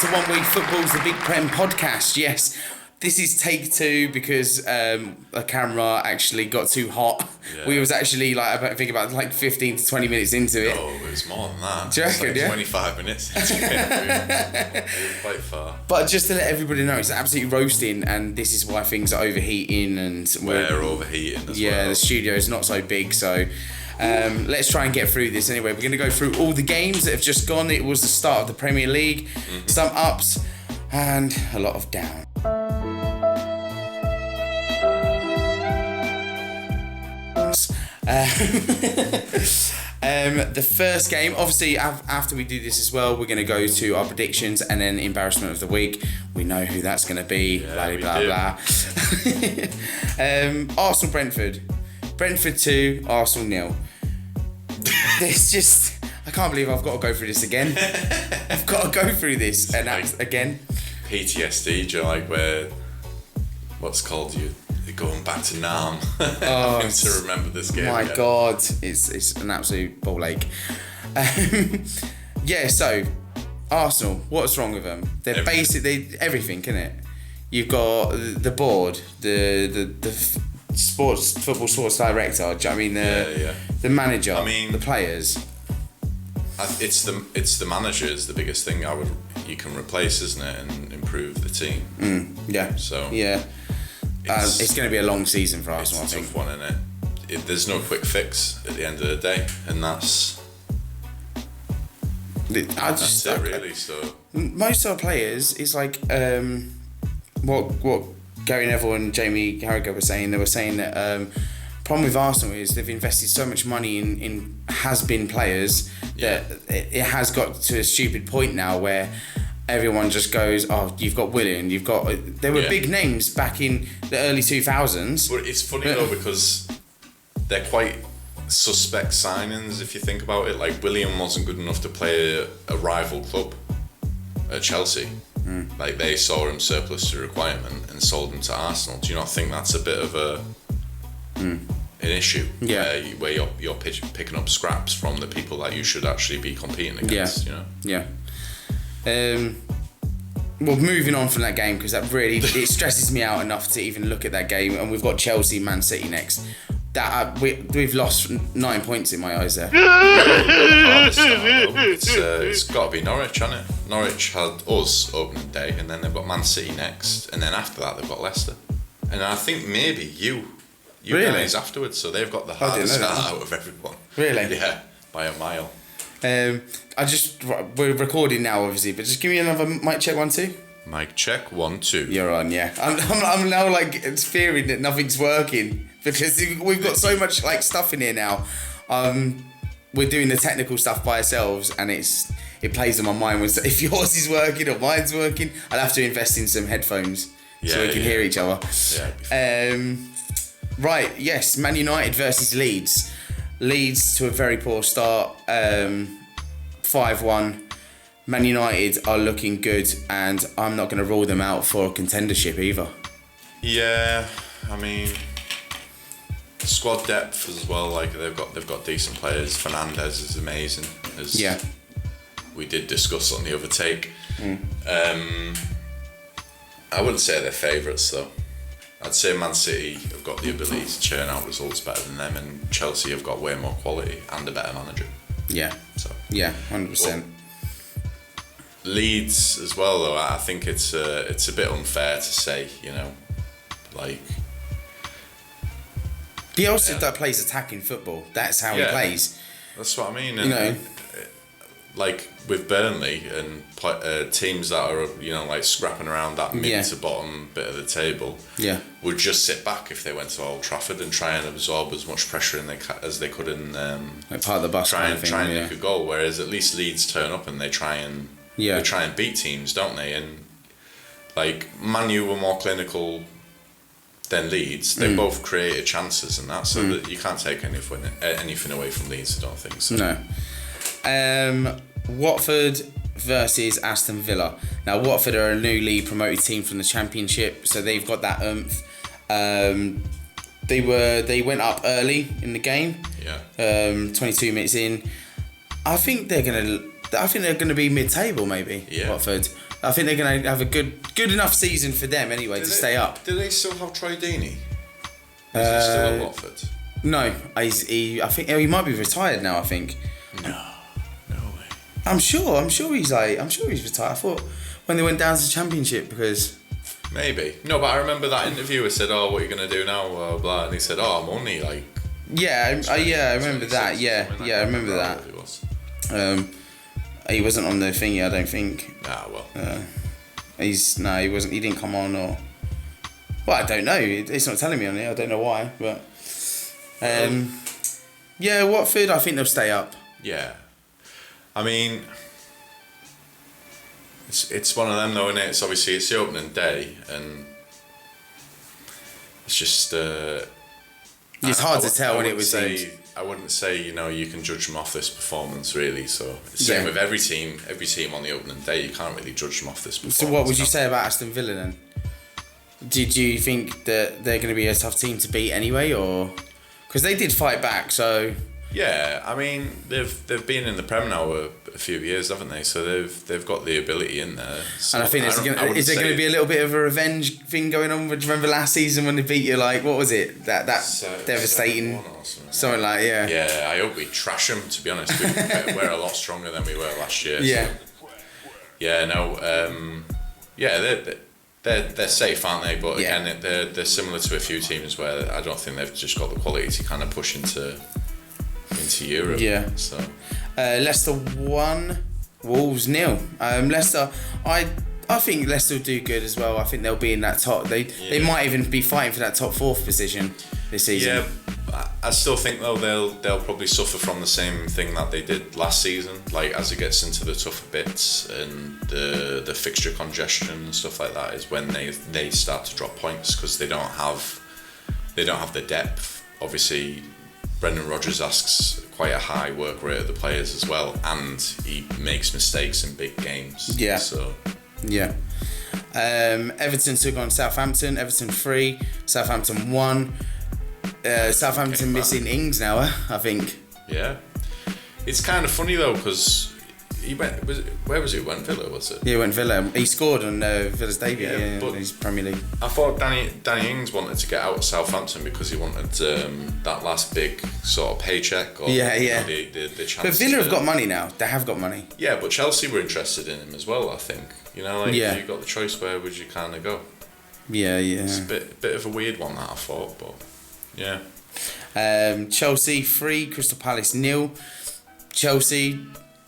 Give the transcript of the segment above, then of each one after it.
to oneWAYfootball's The Big Prem Podcast. Yes, this is take 2 because the camera actually got too hot. Yeah. We was actually I think about 15 to 20 minutes into it. No, it was more than that. Do you reckon, yeah? 25 minutes into it. It was quite far. But just to let everybody know, it's absolutely roasting, and this is why things are overheating. And we're overheating as well. Yeah, the studio's not so big, so... let's try and get through this anyway. We're going to go through all the games that have just gone. It was the start of the Premier League. Mm-hmm. Some ups and a lot of downs. The first game, obviously, after we do this as well, we're going to go to our predictions and then embarrassment of the week. We know who that's going to be. Yeah, blah, blah, blah. Arsenal Brentford. Brentford 2, Arsenal 0. It's just, I can't believe I've got to go through this again. I've got to go through this and that's again. PTSD, do you know, where, what's called you're going back to Nam. Having to remember this game. My again. God, it's an absolute ball ache. Yeah, so, Arsenal, what's wrong with them? They're basically everything, isn't it? You've got the board, the football sports director. Do you know what I mean the manager? I mean the players. It's the manager is the biggest thing you can replace, isn't it, and improve the team. Yeah. So yeah, it's going to be a long season for Arsenal. It's a tough one, isn't it? There's no quick fix at the end of the day, and that's it really. So most of our players, it's like what Gary Neville and Jamie Carragher were saying. They were saying that problem with Arsenal is they've invested so much money in has-been players that it has got to a stupid point now where everyone just goes, oh, you've got Willian, there were big names back in the early 2000s. But it's funny though, because they're quite suspect signings if you think about it. Like, Willian wasn't good enough to play a rival club at Chelsea. Like, they saw him surplus to requirement and sold him to Arsenal. Do you not think that's a bit of an issue? Yeah. Where you're picking up scraps from the people that you should actually be competing against, you know? Yeah. Well, moving on from that game, because that really, it stresses me out enough to even look at that game, and we've got Chelsea, Man City next. That we've lost 9 points in my eyes there. It's got to be Norwich, hasn't it? Norwich had us opening day, and then they've got Man City next, and then after that they've got Leicester, and I think maybe you really? Guys afterwards. So they've got the hardest start out of everyone. Really? Yeah, by a mile. We're recording now, obviously, but just give me another mic check 1 2. Mic check 1 2. You're on, yeah. I'm now fearing that nothing's working because we've got so much stuff in here now. We're doing the technical stuff by ourselves, and it plays on my mind if yours is working or mine's working. I'll have to invest in some headphones so we can hear each other. Yeah. Right. Yes. Man United versus Leeds. Leeds to a very poor start. 5-1. Man United are looking good, and I'm not going to rule them out for a contendership either. Yeah, I mean, squad depth as well. They've got decent players. Fernandes is amazing. As we did discuss on the other take. I wouldn't say they're favourites though. I'd say Man City have got the ability to churn out results better than them, and Chelsea have got way more quality and a better manager. Yeah. So 100%. Leeds as well, though. I think it's a bit unfair to say, Bielsa that plays attacking football. That's how he plays. That's what I mean. And, with Burnley and teams that are scrapping around that mid to bottom bit of the table, would just sit back if they went to Old Trafford and try and absorb as much pressure as they could in part of the bus try and make a goal. Whereas at least Leeds turn up and they try and beat teams, don't they? And Man U were more clinical than Leeds. They both created chances and that, so that you can't take anything away from Leeds. I don't think so. No. Watford versus Aston Villa. Now, Watford are a newly promoted team from the Championship, so they've got that oomph. They went up early in the game. 22 minutes in. I think they're gonna be mid-table maybe. Watford, I think they're going to have a good enough season for them anyway to stay up. Do they still have Troy Deeney? Is he still at Watford? No, I think he might be retired now. I think. No way. I'm sure he's retired. I thought when they went down to the Championship because. Maybe. No, but I remember that interviewer said, "Oh, what are you going to do now?" Blah, blah, and he said, "Oh, I'm only like." Yeah, I remember that. Yeah, I remember that. He wasn't on the thingy, I don't think. Ah, well. He wasn't. He didn't come on or. Well, I don't know. It's not telling me on it. I don't know why, but. Yeah, Watford. I think they'll stay up. Yeah, I mean. It's one of them though, isn't it? It's obviously it's the opening day, and it's just. It's hard to tell when it was. I wouldn't say you can judge them off this performance really. So same with every team on the opening day. You can't really judge them off this performance. So what would you say about Aston Villa then? Did you think that they're going to be a tough team to beat anyway, or because they did fight back? So. Yeah, I mean they've been in the Prem now a few years, haven't they? So they've got the ability in there. So and I think is there going to be a little bit of a revenge thing going on? Do you remember last season when they beat you? Like what was it? That devastating something like yeah. Yeah, I hope we trash them. To be honest, we're a lot stronger than we were last year. Yeah. So. Yeah. No. Yeah. They're safe, aren't they? But again, they're similar to a few teams where I don't think they've just got the quality to kind of push into Europe. Yeah. So Leicester 1, Wolves 0. Leicester, I think Leicester will do good as well. I think they'll be in that top. They might even be fighting for that top 4th position this season. Yeah, I still think though they'll probably suffer from the same thing that they did last season. Like as it gets into the tougher bits and the fixture congestion and stuff like that is when they start to drop points because they don't have the depth. Obviously. Brendan Rodgers asks quite a high work rate of the players as well, and he makes mistakes in big games. Yeah. So. Yeah. Everton took on Southampton. Everton 3, Southampton 1. Southampton missing Ings now, I think. Yeah. It's kind of funny though because he went. Where was he? Went Villa, was it? Yeah, went Villa. He scored on Villa's debut in his Premier League. I thought Danny Ings wanted to get out of Southampton because he wanted that last big sort of paycheck. Or, the chance. But Villa have got money now. They have got money. Yeah, but Chelsea were interested in him as well. I think if you got the choice, where would you kind of go? Yeah. It's a bit of a weird one that I thought, but yeah. Chelsea 3, Crystal Palace 0. Chelsea.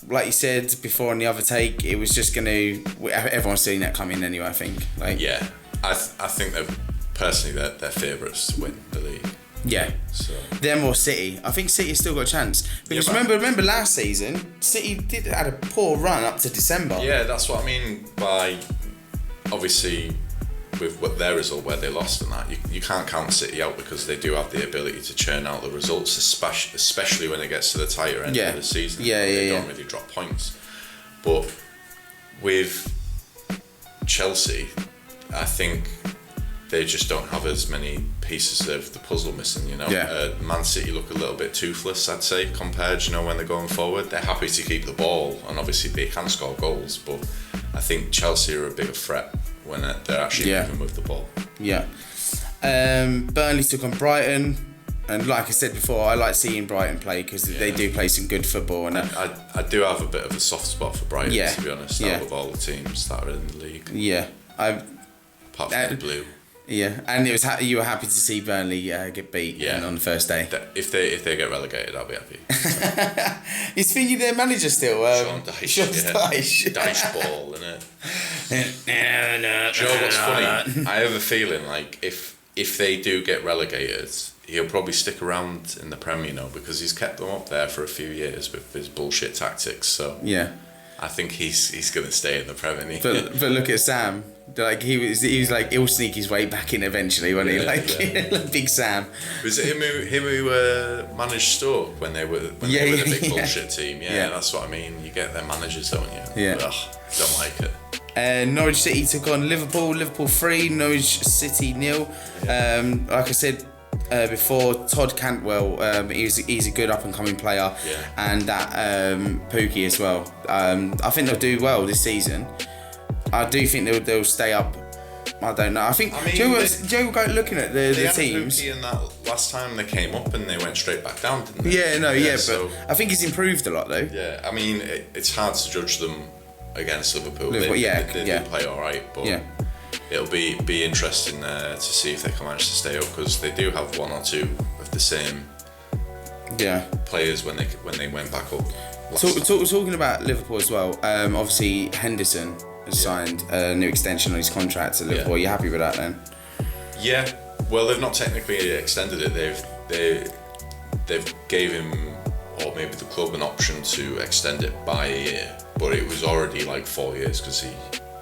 Like you said before on the other take, it was just going to. Everyone's seeing that coming anyway. I think. Yeah, I think they're favourites to win the league. Yeah. So them or City. I think City still got a chance because remember last season, City had a poor run up to December. Yeah, that's what I mean by obviously with what their result where they lost and that you can't count City out because they do have the ability to churn out the results, especially when it gets to the tighter end of the season. They don't really drop points. But with Chelsea, I think they just don't have as many pieces of the puzzle missing. Man City look a little bit toothless, I'd say, compared. When they're going forward, they're happy to keep the ball and obviously they can score goals. But I think Chelsea are a bigger threat when they're actually moving with the ball. Yeah. Burnley took on Brighton, and like I said before, I like seeing Brighton play because they do play some good football. And I do have a bit of a soft spot for Brighton, to be honest, out of all the teams that are in the league. Yeah. Apart from the blue. Yeah, and it was you were happy to see Burnley get beat on the first day. If they get relegated, I'll be happy. He's thinking their manager still. Sean Dyche. Dyche ball, innit? No. Do you know what's funny? I have a feeling like if they do get relegated, he'll probably stick around in the Premier, because he's kept them up there for a few years with his bullshit tactics. So yeah, I think he's gonna stay in the Premier. But look at Sam. Like he was like he'll sneak his way back in eventually, won't he? Like Big Sam. Was it him who managed Stoke when they were the big bullshit team? Yeah, that's what I mean. You get their managers, don't you? Yeah. Ugh, don't like it. Norwich City took on Liverpool 3, Norwich City 0. Like I said before, Todd Cantwell, he's a good up and coming player, and that Pookie as well. I think they'll do well this season. I do think they'll stay up. I don't know. I think Joe got looking at the teams. They had Pookie in that last time they came up and they went straight back down, didn't they? But I think he's improved a lot though. Yeah, I mean it's hard to judge them against Liverpool. They do play all right, but it'll be interesting to see if they can manage to stay up, because they do have one or two of the same players when they went back up. Talking about Liverpool as well, obviously Henderson has signed a new extension on his contract at Liverpool. Are you happy with that then? Yeah, well they've not technically extended it. They've gave him, or maybe the club, an option to extend it by a year, but it was already like 4 years because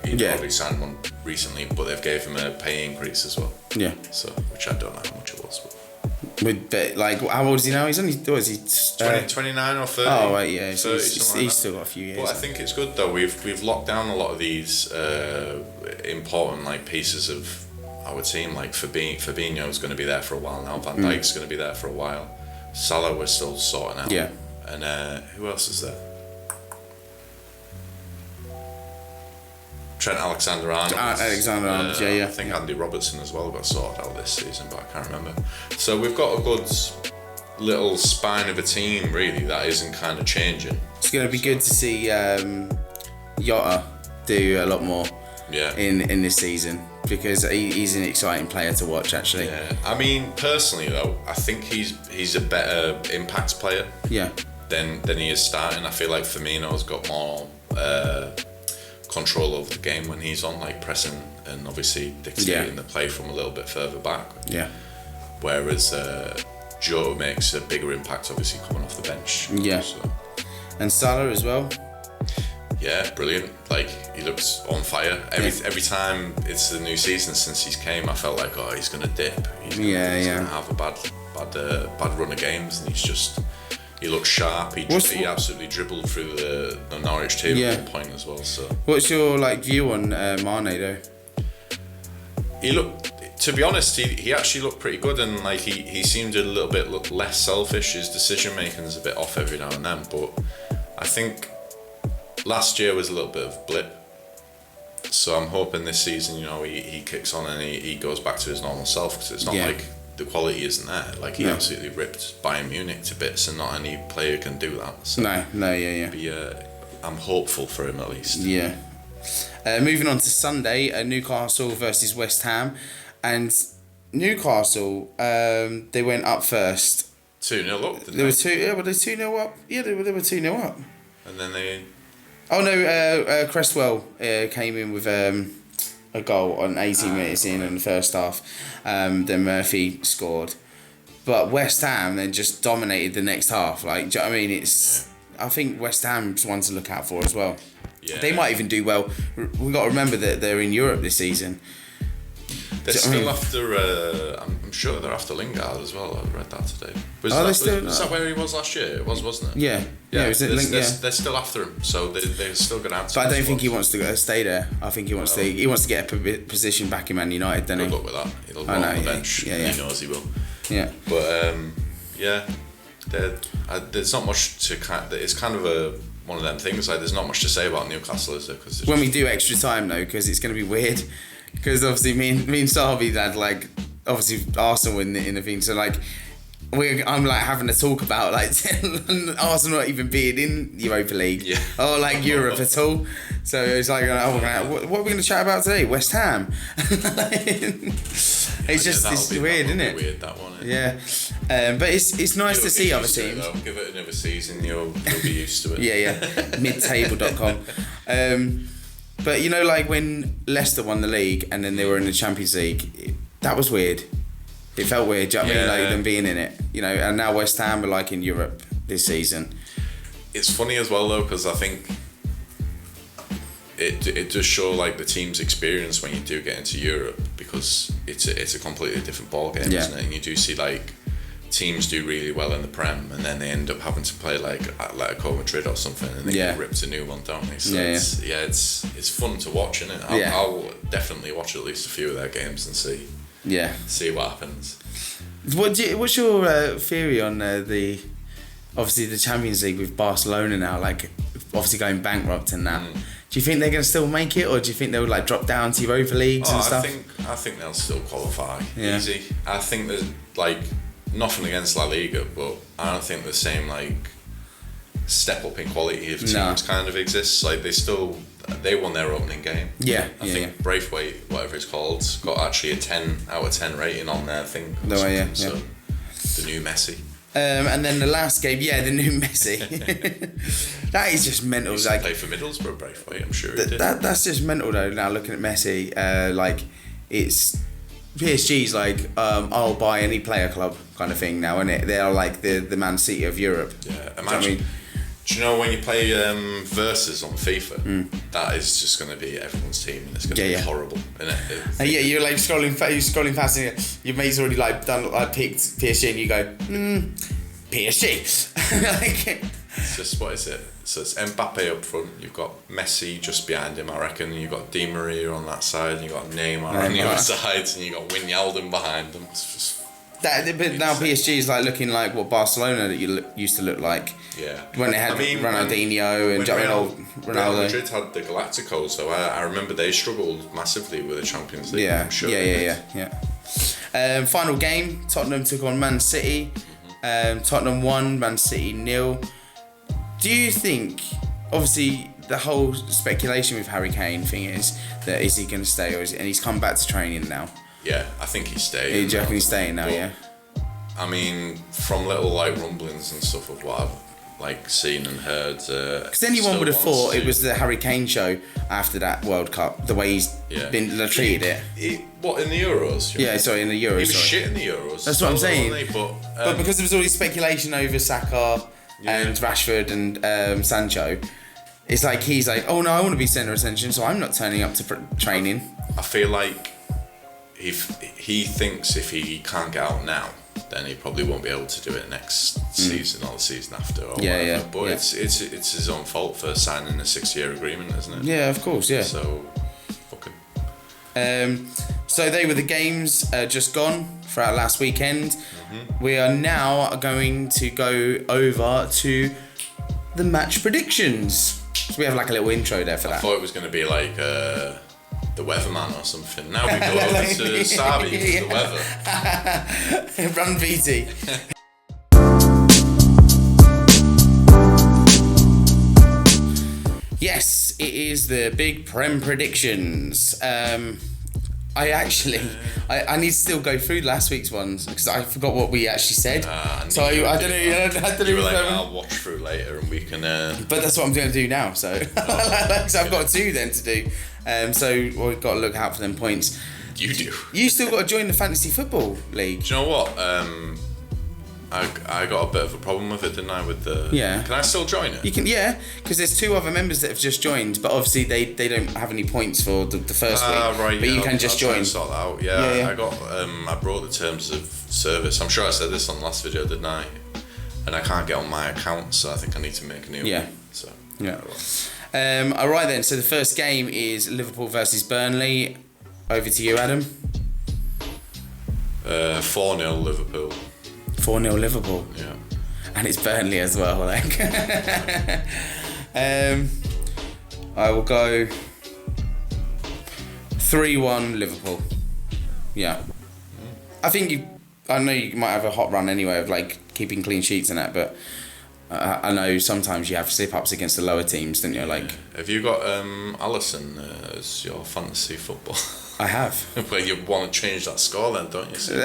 he'd already signed one recently, but they've gave him a pay increase as well. Yeah. So, which I don't know how much it was, but. How old is he now? He's only, 29 or 30. Oh right, yeah. 30, he's still got a few years. But I think it's good though. We've locked down a lot of these important like pieces of our team. Like Fabinho's going to be there for a while now. Van Dijk's going to be there for a while. Salah we're still sorting out. Yeah. And who else is there? Trent Alexander-Arnold. Alexander-Arnold, I think Andy Robertson as well got sorted out this season, but I can't remember. So we've got a good little spine of a team, really, that isn't kind of changing. It's going to be good to see Jota do a lot more in this season, because he's an exciting player to watch, actually. Yeah, I mean, personally, though, I think he's a better impact player than he is starting. I feel like Firmino's got more... control over the game when he's on, like pressing and obviously dictating the play from a little bit further back. Yeah. Whereas Joe makes a bigger impact, obviously coming off the bench. Yeah. So. And Salah as well. Yeah, brilliant. Like he looks on fire. Every time it's the new season since he's came, I felt like he's gonna dip. He's gonna have a bad run of games, and he looks sharp. He absolutely dribbled through the Norwich table at one point as well. So, what's your view on Mane though? He looked, to be honest, he actually looked pretty good, and like he seemed a little bit less selfish. His decision making is a bit off every now and then, but I think last year was a little bit of a blip. So I'm hoping this season, he kicks on and he goes back to his normal self, because it's not like the quality isn't there. Like he absolutely ripped Bayern Munich to bits, and not any player can do that. So I'm hopeful for him at least. Yeah. Moving on to Sunday, Newcastle versus West Ham, and Newcastle they went up first. 2-0 up. They were 2-0 up. Yeah, they were 2-0 up. And then they. Oh no! Cresswell came in with a goal on 18 minutes in the first half. Then Murphy scored, but West Ham then just dominated the next half. Like, do you know what I mean? I think West Ham's one to look out for as well. Yeah. They might even do well. We've got to remember that they're in Europe this season. They're still after. I'm sure they're after Lingard as well. I read that today. Was that where he was last year? It was, wasn't it? Yeah. They're still after him, so they're still going to answer. But I don't think he wants to stay there. I think he wants to get a position back in Man United. Then good luck with that. He'll go on the bench. Yeah. He knows he will. Yeah. But there's not much to it's kind of one of them things. Like, there's not much to say about Newcastle, is there? Cause when we do extra time though, because it's going to be weird. Because obviously me and Sarvi had obviously Arsenal in the thing, so I'm having to talk about Arsenal not even being in Europa League or Europe at all. So it's what are we going to chat about today? West Ham. It's weird, isn't it? Weird, that one. Yeah, but it's nice to see other teams. Give it another season, you'll be used to it. Yeah. Midtable.com. But when Leicester won the league and then they were in the Champions League, that was weird. It felt weird, do you know what I mean? Them being in it, and now West Ham are in Europe this season. It's funny as well though, because I think it does show the team's experience when you do get into Europe, because it's a completely different ball game, isn't it? And you do see teams do really well in the Prem, and then they end up having to play Atletico Madrid or something, and they get ripped a new one, don't they? So it's fun to watch, isn't it? I'll definitely watch at least a few of their games and see what happens. What's your theory on the Champions League with Barcelona now? Obviously going bankrupt and that. Do you think they're going to still make it, or do you think they'll like drop down to Europa leagues and stuff? I think they'll still qualify. Yeah. Easy. I think there's like nothing against La Liga, but I don't think the same like step up in quality of teams kind of exists. Like they won their opening game. Yeah. I think Braithwaite, whatever it's called, got actually a 10 out of 10 rating on their thing. So the new Messi. And then the last game, the new Messi. That is just mental. He like play for Middlesbrough, Braithwaite, I'm sure he did. That's just mental though. Now looking at Messi, like it's PSG's like I'll buy any player club kind of thing now, isn't it? They are like the Man City of Europe. Yeah, imagine. Do you know when you play Versus on FIFA, that is just going to be everyone's team and it's going to be horrible, isn't it? You're like scrolling past and your mate's already like picked PSG and you go, PSG. Like, it's just, what is it? So it's Mbappe up front, you've got Messi just behind him, I reckon, and you've got Di Maria on that side, and you've got Neymar on the other side, and you've got Wijnaldum behind them. It's just... But now PSG is like looking like what Barcelona that used to look like. Yeah. When they had Ronaldinho and Ronaldo. Real Madrid had the Galacticos, so I remember they struggled massively with the Champions League. Yeah, I'm sure Final game, Tottenham took on Man City. Tottenham won, Man City 0. Do you think, obviously, the whole speculation with Harry Kane thing is he going to stay, and he's come back to training now? Yeah, I think he's staying. Do you reckon he's staying now, yeah? I mean, from little like rumblings and stuff of what I've like seen and heard. Because anyone would have thought it was the Harry Kane show after that World Cup, the way he's been treated What, in the Euros? In the Euros. He was shit in the Euros. That's what I'm saying. But because there was all this speculation over Saka and Rashford and Sancho, it's like he's like, oh no, I want to be centre of attention, so I'm not turning up to training. I feel like if he thinks if he can't get out now, then he probably won't be able to do it next season or the season after or whatever. But it's his own fault for signing a 6-year agreement, isn't it? Yeah, of course, yeah. So, fuck him. So they were the games just gone for our last weekend. We are now going to go over to the match predictions. So we have like a little intro there for that. I thought it was going to be like the weatherman or something. Now we go over to Sabi for the weather. Run VT. Yes, it is the Big Prem predictions. I need to still go through last week's ones because I forgot what we actually said. I don't know. You were like, I'll watch through later and we can. But that's what I'm going to do now. So, so I've got 2 then to do. So we've got to look out for them points. You do. You still got to join the fantasy football league. Do you know what? I got a bit of a problem with it, didn't I? With the Can I still join it? You can, because there's 2 other members that have just joined, but obviously they don't have any points for the first week. Right. But you can just join. Sort that out. Yeah. I got. I brought the terms of service. I'm sure I said this on the last video, didn't I? And I can't get on my account, so I think I need to make a new one. So all right then. So the first game is Liverpool versus Burnley. Over to you, Adam. 4-0 Liverpool. 4-0 Liverpool. Yeah. And it's Burnley as well, like. I will go 3-1 Liverpool. Yeah. I know you might have a hot run anyway of like keeping clean sheets and that, but I know sometimes you have slip-ups against the lower teams, don't you? Like. Have you got Alisson as your fantasy football? I have. Well, you want to change that score then, don't you? So,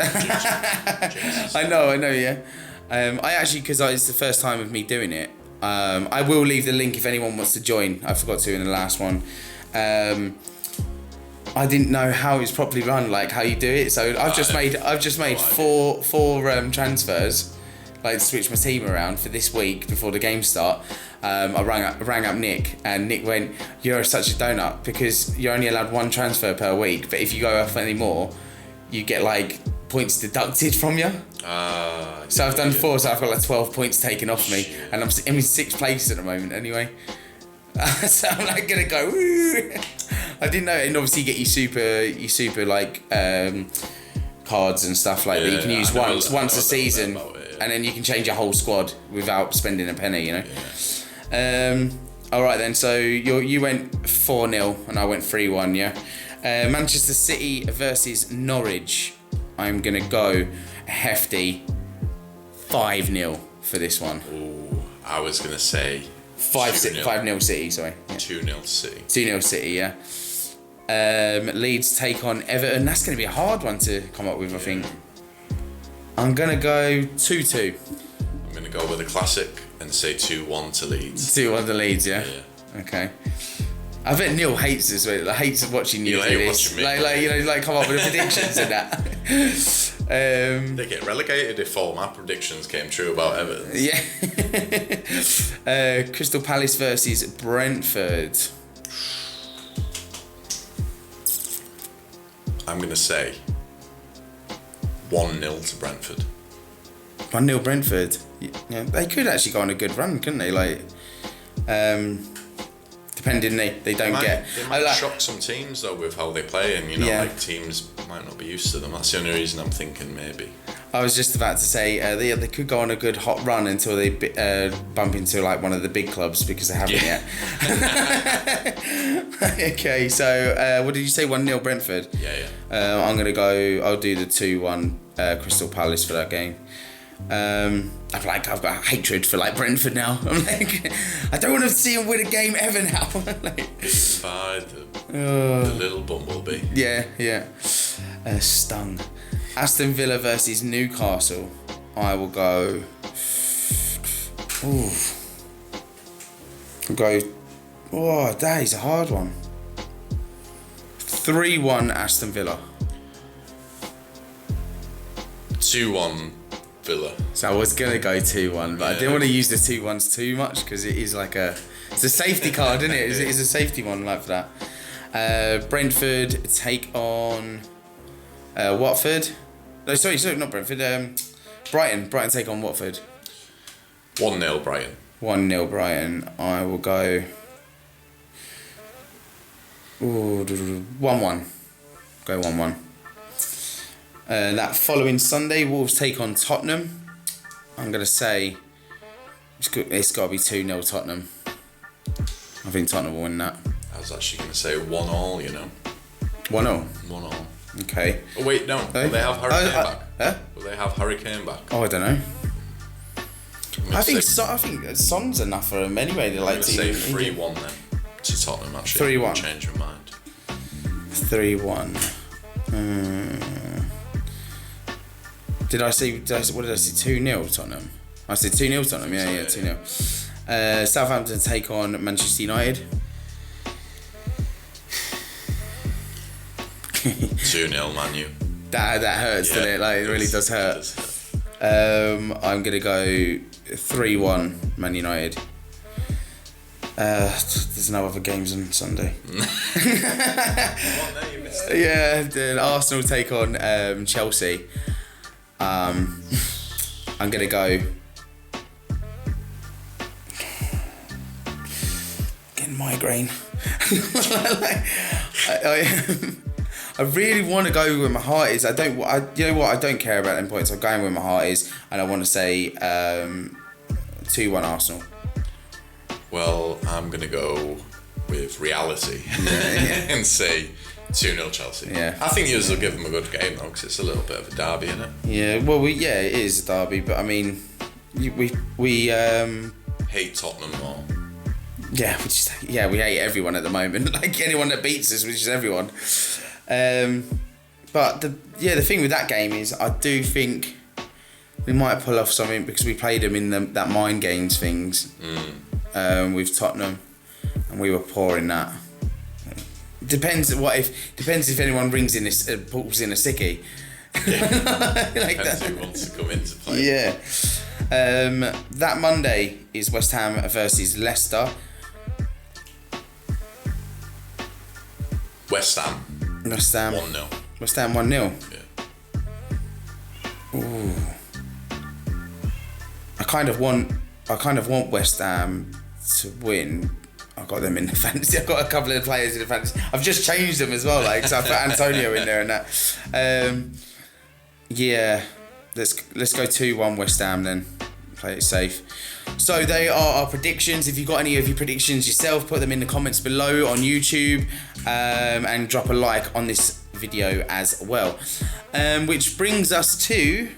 I know, yeah. I actually, because it's the first time of me doing it, I will leave the link if anyone wants to join. I forgot to in the last one. I didn't know how it's properly run, like how you do it. So I've just made four transfers, like to switch my team around for this week before the game start. I rang up Nick, and Nick went, "You're such a donut because you're only allowed 1 transfer per week. But if you go off any more, you get like points deducted from you." So I've done 4, so I've got like 12 points taken off me, and I'm in 6th place at the moment anyway. So I'm like gonna go. Woo! I didn't know, and obviously you get your super like cards and stuff like that you can use once a season, and then you can change your whole squad without spending a penny, you know. All right then. So you went 4-0 and I went 3-1. Yeah. Manchester City versus Norwich. I'm gonna go a hefty 5-0 for this one. Ooh, I was gonna say 5-0 City. Sorry. Yeah. 2-0 City. 2-0 City. Yeah. Leeds take on Everton. That's gonna be a hard one to come up with. I think. I'm gonna go 2-2. I'm gonna go with a classic and say 2-1 to Leeds. 2-1 to Leeds. Yeah. Okay. I bet Neil hates this. Hates watching you do this. Come up with predictions and that. They get relegated if all my predictions came true about Everton. Yeah. Crystal Palace versus Brentford. I'm going to say 1-0 to Brentford. 1-0 Brentford. Yeah, they could actually go on a good run, couldn't they? Depending they don't get. They might shock some teams though with how they play, and teams might not be used to them. That's the only reason I'm thinking maybe. I was just about to say they could go on a good hot run until they bump into one of the big clubs because they haven't yet. Okay, so what did you say? 1-0 Brentford. Yeah. I'm gonna go. I'll do the 2-1 Crystal Palace for that game. I've got hatred for Brentford now. I'm I don't want to see them win a game ever now. By the little bumblebee. Yeah. Stung. Aston Villa versus Newcastle. I will go. That is a hard one. 3-1 Aston Villa. 2-1 Villa. So I was gonna go 2-1, but I didn't want to use the 2-1s too much because it is it's a safety card, isn't it? It's a safety one for that. Brentford take on Watford. No, sorry, not Brentford. Brighton. Brighton take on Watford. 1-0 Brighton. 1-0 Brighton. I will go. 1-1. Go 1-1. That following Sunday, Wolves take on Tottenham. I'm going to say it's got to be 2-0 Tottenham. I think Tottenham will win that. I was actually going to say 1-1, 1-0? 1-1. Okay. Oh, wait, no. Will they have Hurricane back? Huh? Will they have Hurricane back? Oh, I don't know. I think Son's enough for them anyway. They like to say 3-1 then to Tottenham, actually. 3-1. Change your mind. 3-1. What did I say? 2-0 Tottenham? I said 2-0 Tottenham. Yeah, 2-0. Southampton take on Manchester United. 2-0 Man U. That hurts, doesn't it? It really does hurt. I'm gonna go 3-1 Man United. There's no other games on Sunday. Yeah, then Arsenal take on Chelsea. I'm gonna go. Getting migraine. I really want to go where my heart is. You know what? I don't care about them points. I'm going where my heart is, and I want to say 2-1 Arsenal. Well, I'm gonna go with reality and say 2-0 Chelsea. Yeah. I think you'll give them a good game though, because it's a little bit of a derby, isn't it? Yeah. Well, it is a derby, but I mean, we hate Tottenham more. Yeah, we hate everyone at the moment. Anyone that beats us, which is everyone. But the thing with that game is, I do think we might pull off something because we played them in that mind games things with Tottenham, and we were poor in that. Depends if anyone brings in pulls in a sickie. Yeah. Depends who wants to come into play. Yeah. That Monday is West Ham versus Leicester. West Ham 1-0. West Ham 1-0. Yeah. Ooh. I kind of want West Ham to win. I've got them in the fantasy. I've got a couple of players in the fantasy. I've just changed them as well, so I put Antonio in there and that. Yeah, let's go 2-1 West Ham then. Play it safe. So they are our predictions. If you've got any of your predictions yourself, put them in the comments below on YouTube, and drop a like on this video as well. Which brings us to...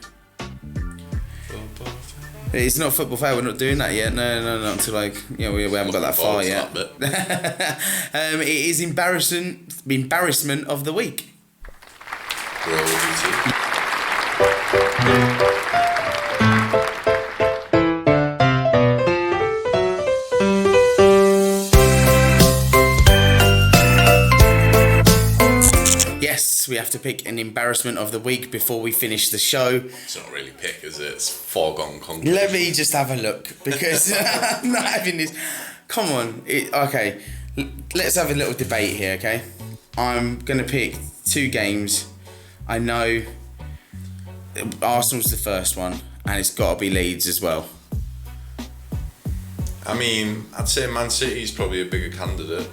It's not football fair. We're not doing that yet. No, not until like we haven't got that far yet. It is embarrassment of the week. We have to pick an embarrassment of the week before we finish the show. It's not really pick, is it? It's foregone conclusion. Let me just have a look, because I'm not having this. Come on. Okay, let's have a little debate here, okay? I'm going to pick 2 games. I know Arsenal's the first one, and it's got to be Leeds as well. I mean, I'd say Man City's probably a bigger candidate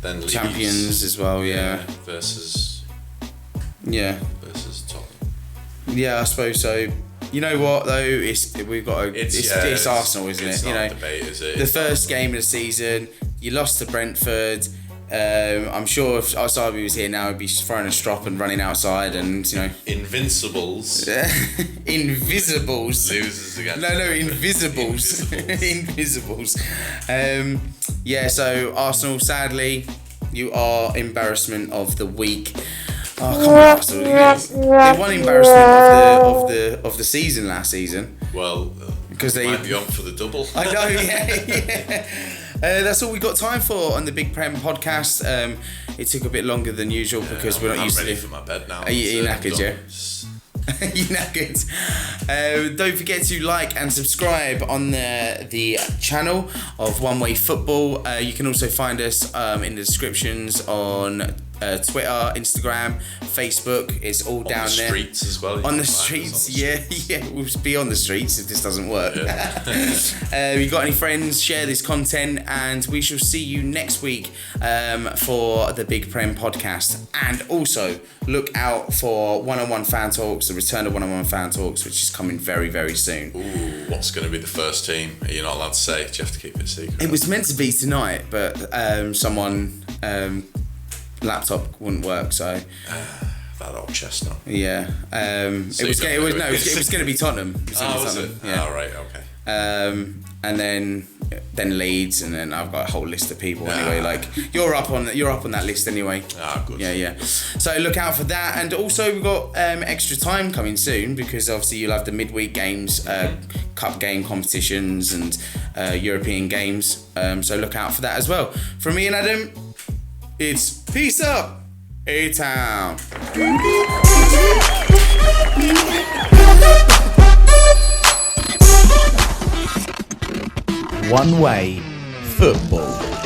than Leeds. Champions as well, yeah. Versus Tottenham. Yeah, I suppose so. You know what though? It's Arsenal, isn't it? It's not a debate, is it? The first game of the season, you lost to Brentford. I'm sure if Asabi was here now, he'd be throwing a strop and running outside, and Invincibles. Invisibles. Losers again. No, Invisibles. Invisibles. So Arsenal, sadly, you are embarrassment of the week. Oh, come on, Arsenal. They won embarrassment of the season last season. Well, because they might be on for the double. I know, yeah. That's all we got time for on the Big Prem Podcast. It took a bit longer than usual because we're not used to it. I'm ready for my bed now. Are you knackered, yeah? You knackered. Don't forget to like and subscribe on the channel of oneWAYfootball. You can also find us in the descriptions on Twitter, Instagram, Facebook. It's all down there. On the streets as well. On the streets, yeah. We'll be on the streets if this doesn't work. Yeah. You got any friends? Share this content, and we shall see you next week for the Big Prem Podcast. And also look out for one-on-one fan talks, the return of one-on-one fan talks, which is coming very, very soon. Ooh, what's going to be the first team? Are you not allowed to say? Do you have to keep it secret? It was meant to be tonight, but someone laptop wouldn't work, so that old chestnut. Yeah. It was going to be Tottenham. Was it? Yeah. Oh, right, okay. And then Leeds, and then I've got a whole list of people anyway. Like you're up on that list anyway. Good. Yeah. So look out for that, and also we've got extra time coming soon, because obviously you'll have the midweek games, cup game competitions, and European games. So look out for that as well. From me and Adam, it's peace up, A-Town. One Way Football.